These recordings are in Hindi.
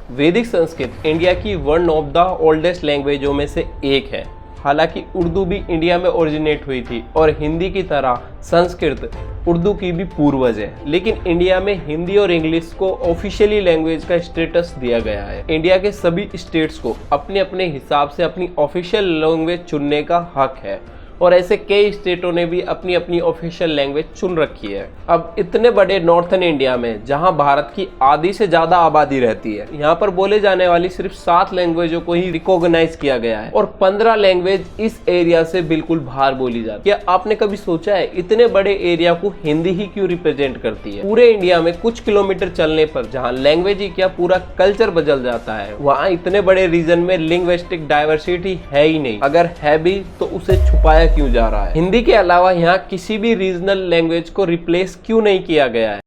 वैदिक संस्कृत इंडिया की वन ऑफ द ओल्डेस्ट लैंग्वेजों में से एक है। हालांकि उर्दू भी इंडिया में ओरिजिनेट हुई थी और हिंदी की तरह संस्कृत उर्दू की भी पूर्वज है, लेकिन इंडिया में हिंदी और इंग्लिश को ऑफिशियली लैंग्वेज का स्टेटस दिया गया है। इंडिया के सभी स्टेट्स को अपने अपने हिसाब से अपनी ऑफिशियल लैंग्वेज चुनने का हक है और ऐसे कई स्टेटों ने भी अपनी अपनी ऑफिशियल लैंग्वेज चुन रखी है। अब इतने बड़े नॉर्थन इंडिया में जहां भारत की आधी से ज्यादा आबादी रहती है, यहां पर बोले जाने वाली सिर्फ 7 लैंग्वेजों को ही रिकॉग्नाइज किया गया है और 15 लैंग्वेज इस एरिया से बिल्कुल बाहर बोली जाती है। क्या आपने कभी सोचा है इतने बड़े एरिया को हिंदी ही क्यों रिप्रेजेंट करती है? पूरे इंडिया में कुछ किलोमीटर चलने पर जहाँ लैंग्वेज ही क्या पूरा कल्चर बदल जाता है, वहाँ इतने बड़े रीजन में लिंग्विस्टिक डाइवर्सिटी है ही नहीं। अगर है भी तो उसे छुपाया क्यों जा रहा है? हिंदी के अलावा यहाँ किसी भी रीजनल लैंग्वेज को रिप्लेस क्यों नहीं किया गया है?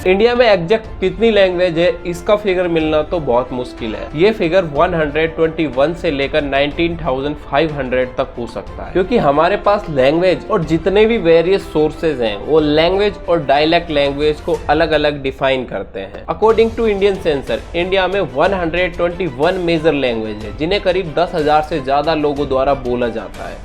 इंडिया में एग्जैक्ट कितनी लैंग्वेज है इसका फिगर मिलना तो बहुत मुश्किल है। ये फिगर 121 से लेकर 19,500 तक हो सकता है, क्योंकि हमारे पास लैंग्वेज और जितने भी वेरियस सोर्सेज हैं वो लैंग्वेज और डायलेक्ट लैंग्वेज को अलग अलग डिफाइन करते हैं। According to Indian census, India में 121 मेजर लैंग्वेज है जिन्हें करीब 10,000 से ज्यादा लोगों द्वारा बोला जाता है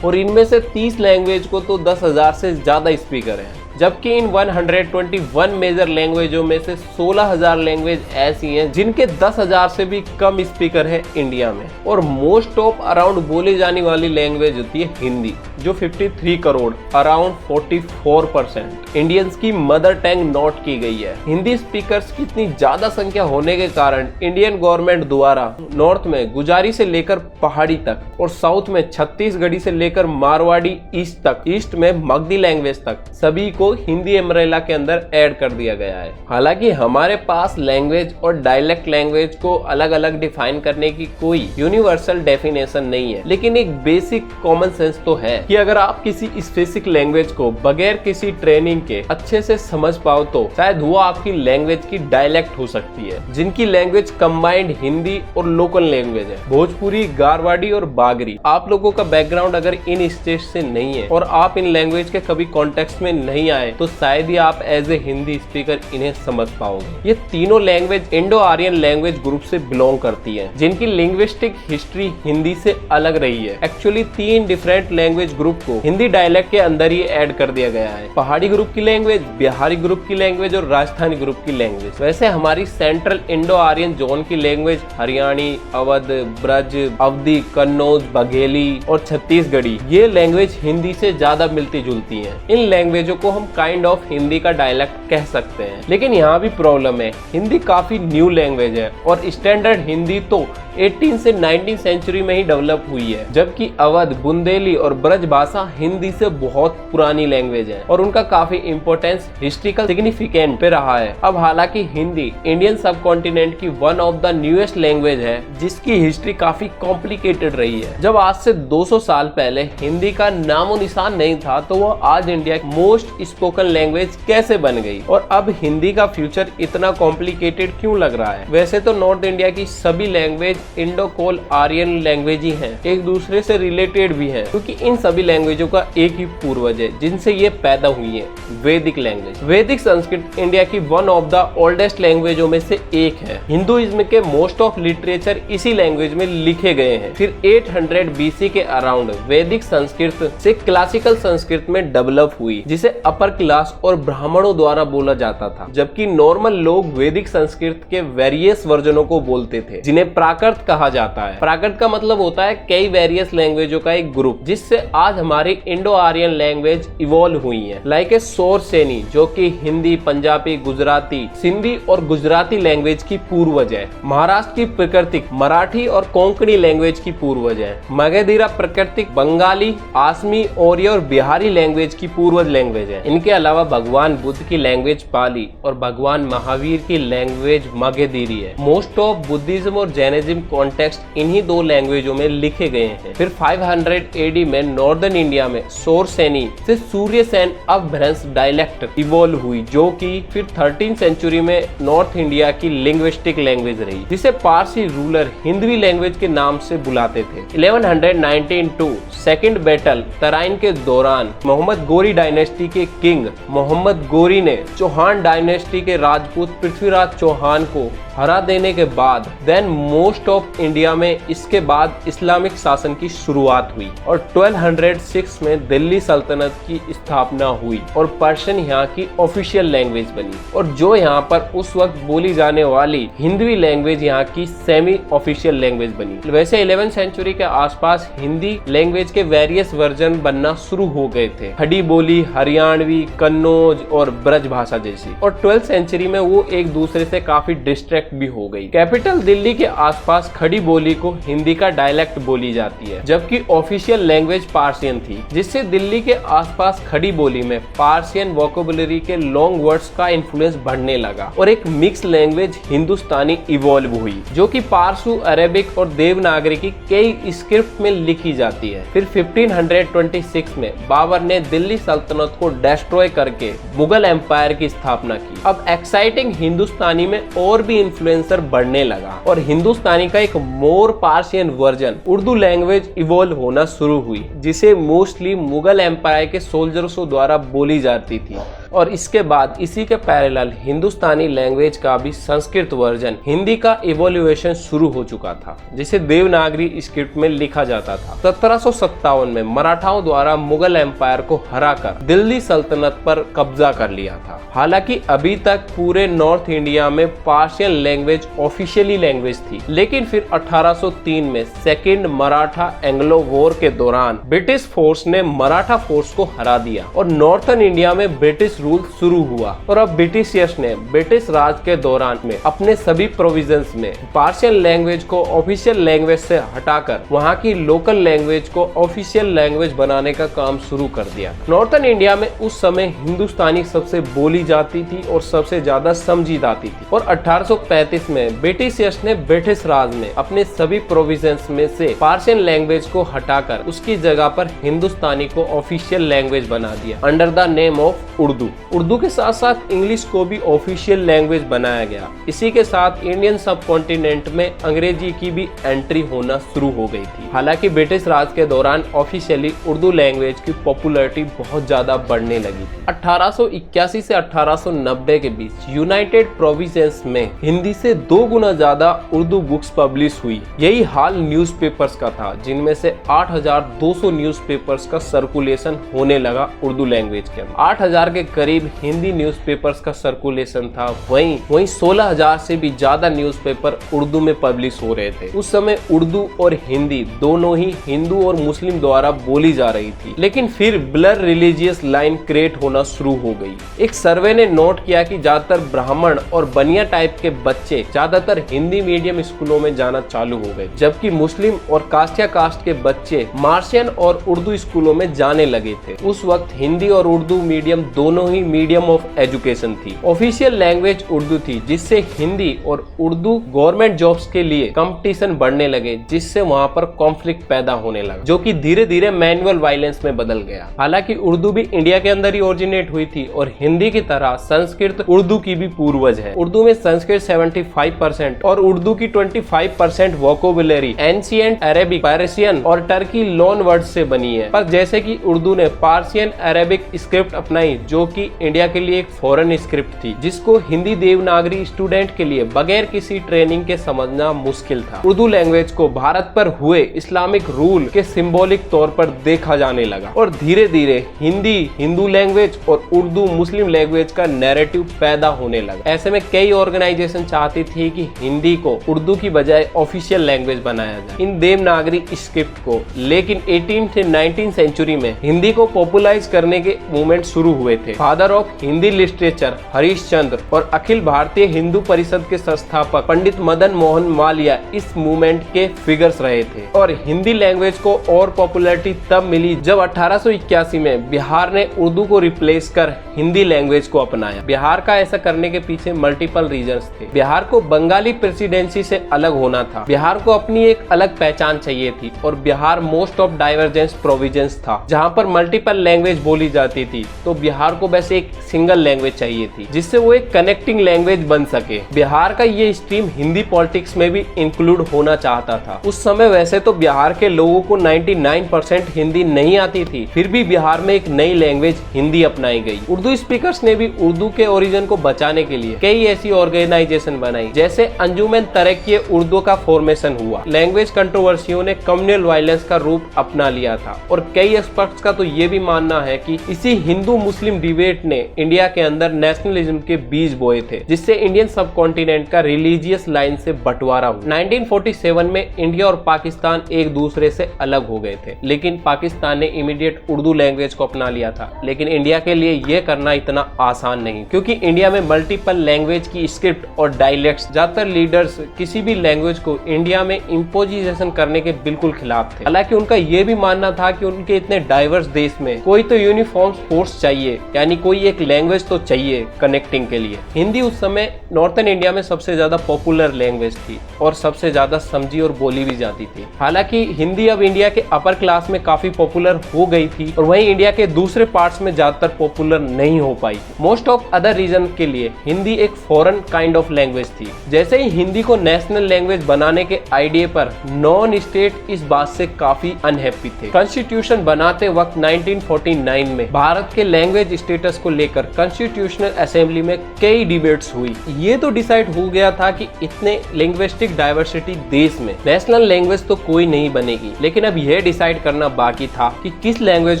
और इनमें से 30 लैंग्वेज को तो 10,000 से ज्यादा स्पीकर हैं, जबकि इन 121 मेजर लैंग्वेजों में से 16,000 लैंग्वेज ऐसी हैं जिनके 10,000 से भी कम स्पीकर है इंडिया में। और मोस्ट ऑफ अराउंड बोली जाने वाली लैंग्वेज होती है हिंदी, जो 53 करोड़ अराउंड 44% इंडियंस की मदर टंग नोट की गई है। हिंदी स्पीकर्स की इतनी ज्यादा संख्या होने के कारण इंडियन गवर्नमेंट द्वारा नॉर्थ में गुजारी से लेकर पहाड़ी तक और साउथ में छत्तीसगढ़ी से लेकर मारवाड़ी ईस्ट तक, ईस्ट में मगधी लैंग्वेज तक सभी को हिंदी अम्ब्रेला के अंदर ऐड कर दिया गया है। हालांकि हमारे पास लैंग्वेज और डायलेक्ट लैंग्वेज को अलग अलग डिफाइन करने की कोई यूनिवर्सल डेफिनेशन नहीं है, लेकिन एक बेसिक कॉमन सेंस तो है कि अगर आप किसी स्पेसिफिक लैंग्वेज को बगैर किसी ट्रेनिंग के अच्छे से समझ पाओ तो शायद वो आपकी लैंग्वेज की डायलेक्ट हो सकती है, जिनकी लैंग्वेज कंबाइंड हिंदी और लोकल लैंग्वेज है, भोजपुरी, गारवाड़ी और बागरी। आप लोगों का बैकग्राउंड अगर इन स्टेट से नहीं है और आप इन लैंग्वेज के कभी कॉन्टेक्स्ट में नहीं आए तो शायद ही आप एज ए हिंदी स्पीकर इन्हें समझ पाओगे। ये तीनों language Indo Aryan language group से बिलोंग करती हैं, जिनकी लिंग्विस्टिक हिस्ट्री हिंदी से अलग रही है। एक्चुअली 3 डिफरेंट लैंग्वेज ग्रुप को हिंदी डायलेक्ट के अंदर ही ऐड कर दिया गया है: पहाड़ी ग्रुप की लैंग्वेज, बिहारी ग्रुप की लैंग्वेज और राजस्थानी ग्रुप की लैंग्वेज। वैसे हमारी सेंट्रल इंडो आर्यन जोन की लैंग्वेज हरियाणी, अवध, ब्रज, अवधी, कन्नौज, बघेली और छत्तीसगढ़ी, ये लैंग्वेज हिंदी से ज्यादा मिलती जुलती है। इन लैंग्वेजों को हम काइंड ऑफ हिंदी का डायलेक्ट कह सकते हैं, लेकिन यहाँ भी प्रॉब्लम है। हिंदी काफी न्यू लैंग्वेज है और स्टैंडर्ड हिंदी तो 18 से 19 सेंचुरी में ही डेवलप हुई है, जबकि अवध, बुंदेली और ब्रज भाषा हिंदी से बहुत पुरानी लैंग्वेज है और उनका काफी इंपोर्टेंस हिस्ट्रिकल सिग्निफिकेंट पे रहा है। अब हालांकि हिंदी इंडियन सब कॉन्टिनेंट की one of the newest language है, जिसकी हिस्ट्री काफी कॉम्प्लिकेटेड रही है। जब आज से 200 साल पहले हिंदी का नामो निशान नहीं था, तो वह आज इंडिया की मोस्ट स्पोकन लैंग्वेज कैसे बन गई और अब हिंदी का फ्यूचर इतना कॉम्प्लिकेटेड क्यों लग रहा है? वैसे तो नॉर्थ इंडिया की सभी लैंग्वेज इंडो कोल आर्यन लैंग्वेज ही हैं, एक दूसरे से रिलेटेड भी हैं, क्योंकि इन सभी लैंग्वेजों का एक ही पूर्वज है जिनसे ये पैदा हुई है, वैदिक लैंग्वेज। वैदिक संस्कृत इंडिया की वन ऑफ द ओल्डेस्ट लैंग्वेजों में से एक है। हिंदुइज्म के मोस्ट ऑफ लिटरेचर इसी लैंग्वेज में लिखे गए हैं। फिर 800 BC के अराउंड वैदिक संस्कृत से क्लासिकल संस्कृत में डेवलप हुई, जिसे अपर क्लास और ब्राह्मणों द्वारा बोला जाता था, जबकि नॉर्मल लोग वैदिक संस्कृत के वेरियस वर्जनों को बोलते थे, जिन्हें प्राकृत कहा जाता है। प्राकृत का मतलब होता है कई वेरियस लैंग्वेजों का एक ग्रुप, जिससे आज हमारी इंडो आर्यन लैंग्वेज इवॉल्व हुई है। लाइक ए सोर सेनी, जो कि हिंदी, पंजाबी, गुजराती, सिंधी और गुजराती लैंग्वेज की पूर्वज है। महाराष्ट्र की प्राकृतिक मराठी और कोंकणी लैंग्वेज की पूर्वज है। मगधीरा प्राकृतिक बंगाली, आसमी, ओरिया और बिहारी लैंग्वेज की पूर्वज लैंग्वेज है। इनके अलावा भगवान बुद्ध की लैंग्वेज पाली और भगवान महावीर की लैंग्वेज मगधीरी है। मोस्ट ऑफ बुद्धिज्म और जैनिज्म कॉन्टेक्स्ट इन्हीं 2 लैंग्वेजों में लिखे गए हैं। फिर 500 AD में नॉर्थ नॉर्दर्न इंडिया में सौरसेनी से सूर्यसेन अपभ्रंश डायलेक्ट इवॉल्व हुई, जो कि फिर 13th सेंचुरी में नॉर्थ इंडिया की लिंग्विस्टिक लैंग्वेज रही, जिसे पारसी रूलर हिंदवी लैंग्वेज के नाम से बुलाते थे। 1119 टू सेकंड बैटल तराइन के दौरान मोहम्मद गोरी डायनेस्टी के किंग मोहम्मद गोरी ने चौहान डायनेस्टी के राजपूत पृथ्वीराज चौहान को हरा देने के बाद देन मोस्ट ऑफ इंडिया में इसके बाद इस्लामिक शासन की शुरुआत हुई और 1206 में दिल्ली सल्तनत की स्थापना हुई और पर्शियन यहाँ की ऑफिशियल लैंग्वेज बनी और जो यहाँ पर उस वक्त बोली जाने वाली हिंदवी लैंग्वेज यहाँ की सेमी ऑफिशियल लैंग्वेज बनी। वैसे 11th सेंचुरी के आसपास हिंदी लैंग्वेज के वेरियस वर्जन बनना शुरू हो गए थे, खड़ी बोली, हरियाणवी, कन्नौज और ब्रज भाषा जैसी, और 12th सेंचुरी में वो एक दूसरे से काफी डिस्ट्रैक्ट भी हो गई। कैपिटल दिल्ली के आसपास खड़ी बोली को हिंदी का डायलेक्ट बोली जाती है, जबकि ऑफिशियल लैंग्वेज पार्सियन थी, जिससे दिल्ली के आसपास खड़ी बोली में पार्सियन वोकेबुलरी के लॉन्ग वर्ड्स का इन्फ्लुएंस बढ़ने लगा और एक मिक्स लैंग्वेज हिंदुस्तानी इवॉल्व हुई, जो कि पारसू, अरेबिक और देवनागरी की कई स्क्रिप्ट में लिखी जाती है। फिर 1526 में बाबर ने दिल्ली सल्तनत को डिस्ट्रॉय करके मुगल एम्पायर की स्थापना की। अब एक्साइटिंग हिंदुस्तानी में और भी इन्फ्लुएंसर बढ़ने लगा और हिंदुस्तानी का एक more Persian version Urdu language evolve होना शुरू हुई, जिसे मोस्टली मुगल एम्पायर के सोल्जर्सों द्वारा बोली जाती थी। और इसके बाद इसी के पैरेलल हिंदुस्तानी लैंग्वेज का भी संस्कृत वर्जन हिंदी का इवोल्यूशन शुरू हो चुका था, जिसे देवनागरी स्क्रिप्ट में लिखा जाता था। 1757 में मराठाओं द्वारा मुगल एम्पायर को हराकर दिल्ली सल्तनत पर कब्जा कर लिया था। हालांकि अभी तक पूरे नॉर्थ इंडिया में पार्शियन लैंग्वेज ऑफिशियली लैंग्वेज थी, लेकिन फिर 1803 में सेकेंड मराठा एंग्लो वॉर के दौरान ब्रिटिश फोर्स ने मराठा फोर्स को हरा दिया और नॉर्थर्न इंडिया में ब्रिटिश रूल शुरू हुआ और अब ब्रिटिशियर्स ने ब्रिटिश राज के दौरान में अपने सभी प्रोविजंस में पार्शियन लैंग्वेज को ऑफिशियल लैंग्वेज से हटाकर वहां की लोकल लैंग्वेज को ऑफिशियल लैंग्वेज बनाने का काम शुरू कर दिया। नॉर्थर्न इंडिया में उस समय हिंदुस्तानी सबसे बोली जाती थी और सबसे ज्यादा समझी जाती थी और 1835 में ब्रिटिशियर्स ने ब्रिटिश राज में अपने सभी प्रोविजंस में से पार्शियन लैंग्वेज को हटाकर उसकी जगह पर हिंदुस्तानी को ऑफिशियल लैंग्वेज बना दिया under the name of Urdu. Urdu के साथ साथ इंग्लिश को भी ऑफिशियल लैंग्वेज बनाया गया। इसी के साथ इंडियन सब कॉन्टिनेंट में अंग्रेजी की भी एंट्री होना शुरू हो गई थी। हालांकि ब्रिटिश राज के दौरान ऑफिशियली उर्दू लैंग्वेज की पॉपुलैरिटी बहुत ज्यादा बढ़ने लगी थी। 1881 से 1890 के बीच यूनाइटेड प्रोविंसेस में हिंदी से 2 गुना ज्यादा उर्दू बुक्स पब्लिश हुई। यही हाल न्यूज़पेपर्स का था, जिनमें से 8,200 न्यूज़पेपर्स का सर्कुलेशन होने लगा उर्दू लैंग्वेज के अंदर। 8,000 के करीब हिंदी न्यूज़पेपर्स का सर्कुलेशन था। वहीं 16,000 से भी ज्यादा न्यूज़पेपर उर्दू में पब्लिश हो रहे थे। उस समय उर्दू और हिंदी दोनों ही हिंदू और मुस्लिम द्वारा बोली जा रही थी, लेकिन फिर ब्लर रिलीजियस लाइन क्रिएट होना शुरू हो गई। एक सर्वे ने नोट किया कि ज्यादातर ब्राह्मण और बनिया टाइप के बच्चे ज्यादातर हिंदी मीडियम स्कूलों में जाना चालू हो गए, जबकि मुस्लिम और कास्टिया कास्ट के बच्चे मार्शियन और उर्दू स्कूलों में जाने लगे थे। उस वक्त हिंदी और उर्दू मीडियम दोनों ही मीडियम ऑफ एजुकेशन थी। ऑफिशियल लैंग्वेज उर्दू थी, जिससे हिंदी और उर्दू गवर्नमेंट जॉब्स के लिए कंपटीशन बढ़ने लगे, जिससे वहां पर कॉन्फ्लिक्ट पैदा होने लगा, जो कि धीरे धीरे मैनुअल वायलेंस में बदल गया। हालांकि उर्दू भी इंडिया के अंदर ही ओरिजिनेट हुई थी और हिंदी की तरह संस्कृत उर्दू की भी पूर्वज है। उर्दू में संस्कृत 75% और उर्दू की 25% वोकेबुलरी एंशिएंट अरेबिक, पर्शियन और टर्की लोन वर्ड से बनी है। पर जैसे कि उर्दू ने पार्शियन अरेबिक स्क्रिप्ट अपनाई, जो कि इंडिया के लिए एक फॉरेन स्क्रिप्ट थी, जिसको हिंदी देवनागरी स्टूडेंट के लिए बगैर किसी ट्रेनिंग के समझना मुश्किल था। उर्दू लैंग्वेज को भारत पर हुए इस्लामिक रूल के सिंबॉलिक तौर पर देखा जाने लगा और धीरे धीरे हिंदी हिंदू लैंग्वेज और उर्दू मुस्लिम लैंग्वेज का नैरेटिव पैदा होने लगा। ऐसे में कई ऑर्गेनाइजेशन चाहती थी कि हिंदी को उर्दू की बजाय ऑफिशियल लैंग्वेज बनाया जाए इन देवनागरी स्क्रिप्ट को, लेकिन 18th से 19th सेंचुरी में हिंदी को पॉपुलराइज करने के मूवमेंट शुरू हुए थे। Father of Hindi literature Harish Chandra और अखिल भारतीय हिंदू परिषद के संस्थापक पंडित मदन मोहन मालवीय इस मूवमेंट के फिगर्स रहे थे। और हिंदी लैंग्वेज को और पॉपुलैरिटी तब मिली जब 1881 में बिहार ने उर्दू को रिप्लेस कर हिंदी लैंग्वेज को अपनाया। बिहार का ऐसा करने के पीछे मल्टीपल रीजंस थे। बिहार को बंगाली प्रेसिडेंसी से अलग होना था, बिहार को अपनी एक अलग पहचान चाहिए थी और Bihar most of divergence provisions था जहां पर मल्टीपल लैंग्वेज बोली जाती थी। तो बिहार को बस एक सिंगल लैंग्वेज चाहिए थी जिससे वो एक कनेक्टिंग लैंग्वेज बन सके। बिहार का ये स्ट्रीम हिंदी पॉलिटिक्स में भी इंक्लूड होना चाहता था। उस समय वैसे तो बिहार के लोगों को 99% हिंदी नहीं आती थी, फिर भी बिहार में एक नई लैंग्वेज हिंदी अपनाई गई। उर्दू स्पीकर्स ने भी उर्दू के ओरिजिन को बचाने के लिए कई ऐसी ऑर्गेनाइजेशन बनाई, जैसे अंजुमन तरक्की उर्दू का फॉर्मेशन हुआ। लैंग्वेज कंट्रोवर्सियों ने कम्युनल वायलेंस का रूप अपना लिया था और कई एक्सपर्ट्स का तो ये भी मानना है कि इसी हिंदू मुस्लिम डिबेट ने इंडिया के अंदर नेशनलिज्म के बीज बोए थे, जिससे इंडियन सब कॉन्टिनेंट का रिलीजियस लाइन से बंटवारा हुआ। 1947 में इंडिया और पाकिस्तान एक दूसरे से अलग हो गए थे, लेकिन पाकिस्तान ने इमीडिएट उर्दू लैंग्वेज को अपना लिया था। लेकिन इंडिया के लिए ये करना इतना आसान नहीं, क्योंकि इंडिया में मल्टीपल लैंग्वेज की स्क्रिप्ट और डायलेक्ट्स, ज्यादातर लीडर्स किसी भी लैंग्वेज को इंडिया में इम्पोजिशन करने के बिल्कुल खिलाफ थे। हालांकि उनका ये भी मानना था कि उनके इतने डाइवर्स देश में कोई तो यूनिफॉर्म फोर्स चाहिए, यानी कोई एक लैंग्वेज तो चाहिए कनेक्टिंग के लिए। हिंदी उस समय नॉर्थन इंडिया में सबसे ज्यादा पॉपुलर लैंग्वेज थी और सबसे ज्यादा समझी और बोली भी जाती थी। हालांकि हिंदी अब इंडिया के अपर क्लास में काफी पॉपुलर हो गई थी और वहीं इंडिया के दूसरे पार्ट्स में ज्यादातर पॉपुलर नहीं हो पाई। मोस्ट ऑफ अदर रीजन के लिए हिंदी एक फॉरेन काइंड ऑफ लैंग्वेज थी। जैसे ही हिंदी को नेशनल लैंग्वेज बनाने के आइडिया पर नॉन स्टेट इस बात से काफी अनहैप्पी थे। कॉन्स्टिट्यूशन बनाते वक्त 1949 में भारत के लैंग्वेज स्टेटस को लेकर कॉन्स्टिट्यूशनल असेंबली में कई डिबेट्स हुई। ये तो डिसाइड हो गया था कि इतने लिंग्विस्टिक डाइवर्सिटी देश में नेशनल लैंग्वेज तो कोई नहीं बनेगी, लेकिन अब यह डिसाइड करना बाकी था कि किस लैंग्वेज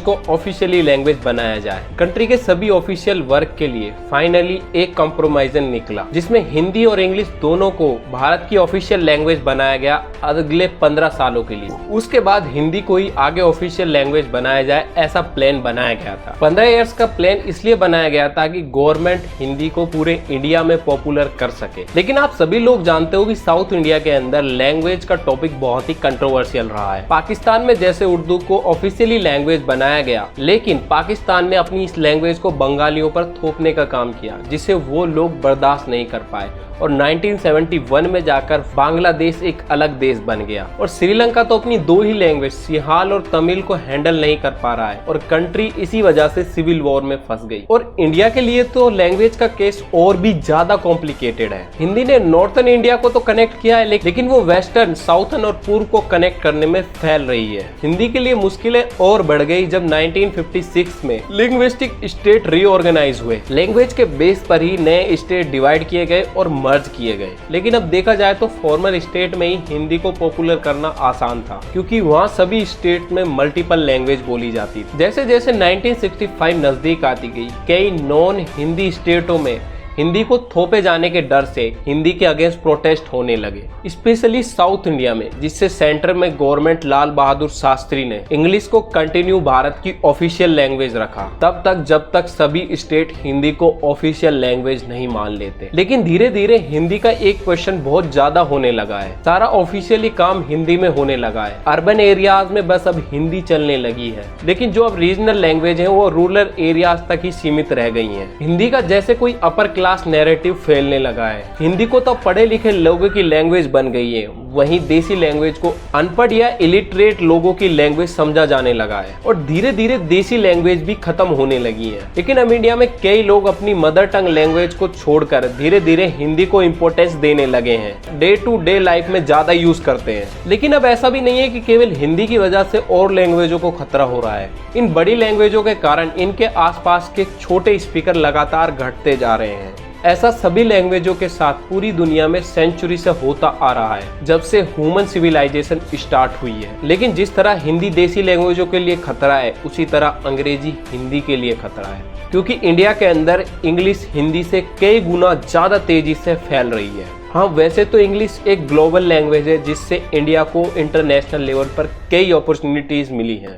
को ऑफिशियली लैंग्वेज बनाया जाए। कंट्री के सभी ऑफिशियल वर्क के लिए फाइनली एक कॉम्प्रोमाइजन निकला, जिसमें हिंदी और इंग्लिश दोनों को भारत की ऑफिशियल लैंग्वेज बनाया गया अगले 15 सालों के लिए। उसके बाद हिंदी को ही आगे ऑफिशियल लैंग्वेज बनाया जाए, ऐसा प्लान बनाया गया था। 15 इयर्स का प्लान इसलिए बनाया गया था कि गवर्नमेंट हिंदी को पूरे इंडिया में पॉपुलर कर सके। लेकिन आप सभी लोग जानते हो कि साउथ इंडिया के अंदर लैंग्वेज का टॉपिक बहुत ही कंट्रोवर्शियल रहा है। पाकिस्तान में जैसे उर्दू को ऑफिशियली लैंग्वेज बनाया गया, लेकिन पाकिस्तान ने अपनी इस लैंग्वेज को बंगालियों पर थोपने का काम किया, जिसे वो लोग बर्दाश्त नहीं कर पाए और 1971 में जाकर बांग्लादेश एक अलग देश बन गया। और श्रीलंका तो अपनी दो ही लैंग्वेज सिंहल और तमिल को हैंडल नहीं कर पा रहा है और कंट्री इसी वजह से सिविल वॉर में फंस गई। और इंडिया के लिए तो लैंग्वेज का केस और भी ज्यादा कॉम्प्लिकेटेड है। हिंदी ने नॉर्थन इंडिया को तो कनेक्ट किया है, लेकिन वो वेस्टर्न, साउथर्न और पूर्व को कनेक्ट करने में फैल रही है। हिंदी के लिए मुश्किलें और बढ़ गई जब 1956 में लिंग्विस्टिक स्टेट रीऑर्गेनाइज हुए। लैंग्वेज के बेस पर ही नए स्टेट डिवाइड किए गए और मर्ज किए गए। लेकिन अब देखा जाए तो फॉर्मर स्टेट में ही हिंदी को पॉपुलर करना आसान था, क्योंकि वहाँ सभी स्टेट में मल्टीपल लैंग्वेज बोली जाती थी। जैसे जैसे 1965 नजदीक आती गई, कई नॉन हिंदी स्टेटों में हिंदी को थोपे जाने के डर से हिंदी के अगेंस्ट प्रोटेस्ट होने लगे, स्पेशली साउथ इंडिया में, जिससे सेंटर में गवर्नमेंट लाल बहादुर शास्त्री ने इंग्लिश को कंटिन्यू भारत की ऑफिशियल लैंग्वेज रखा, तब तक जब तक सभी स्टेट हिंदी को ऑफिशियल लैंग्वेज नहीं मान लेते। लेकिन धीरे धीरे हिंदी का एक क्वेश्चन बहुत ज्यादा होने लगा है। सारा ऑफिशियली काम हिंदी में होने लगा है। अर्बन एरियाज में बस अब हिंदी चलने लगी है, लेकिन जो अब रीजनल लैंग्वेज है वो रूरल एरियाज तक ही सीमित रह गई है। हिंदी का जैसे कोई अपर क्लास नैरेटिव फैलने लगा है। हिंदी को तो पढ़े लिखे लोगों की लैंग्वेज बन गई है, वहीं देसी लैंग्वेज को अनपढ़ या इलिटरेट लोगों की लैंग्वेज समझा जाने लगा है और धीरे धीरे देसी लैंग्वेज भी खत्म होने लगी है। लेकिन अब इंडिया में कई लोग अपनी मदर टंग लैंग्वेज को छोड़कर धीरे धीरे हिंदी को इम्पोर्टेंस देने लगे हैं, डे टू डे लाइफ में ज्यादा यूज करते हैं। लेकिन अब ऐसा भी नहीं है कि केवल हिंदी की वजह से और लैंग्वेजों को खतरा हो रहा है। इन बड़ी लैंग्वेजों के कारण इनके आसपास के छोटे स्पीकर लगातार घटते जा रहे हैं। ऐसा सभी लैंग्वेजों के साथ पूरी दुनिया में सेंचुरी से होता आ रहा है, जब से ह्यूमन सिविलाइजेशन स्टार्ट हुई है। लेकिन जिस तरह हिंदी देसी लैंग्वेजों के लिए खतरा है, उसी तरह अंग्रेजी हिंदी के लिए खतरा है, क्योंकि इंडिया के अंदर इंग्लिश हिंदी से कई गुना ज्यादा तेजी से फैल रही है। हाँ, वैसे तो इंग्लिश एक ग्लोबल लैंग्वेज है, जिससे इंडिया को इंटरनेशनल लेवल पर कई अपॉर्चुनिटीज मिली हैं।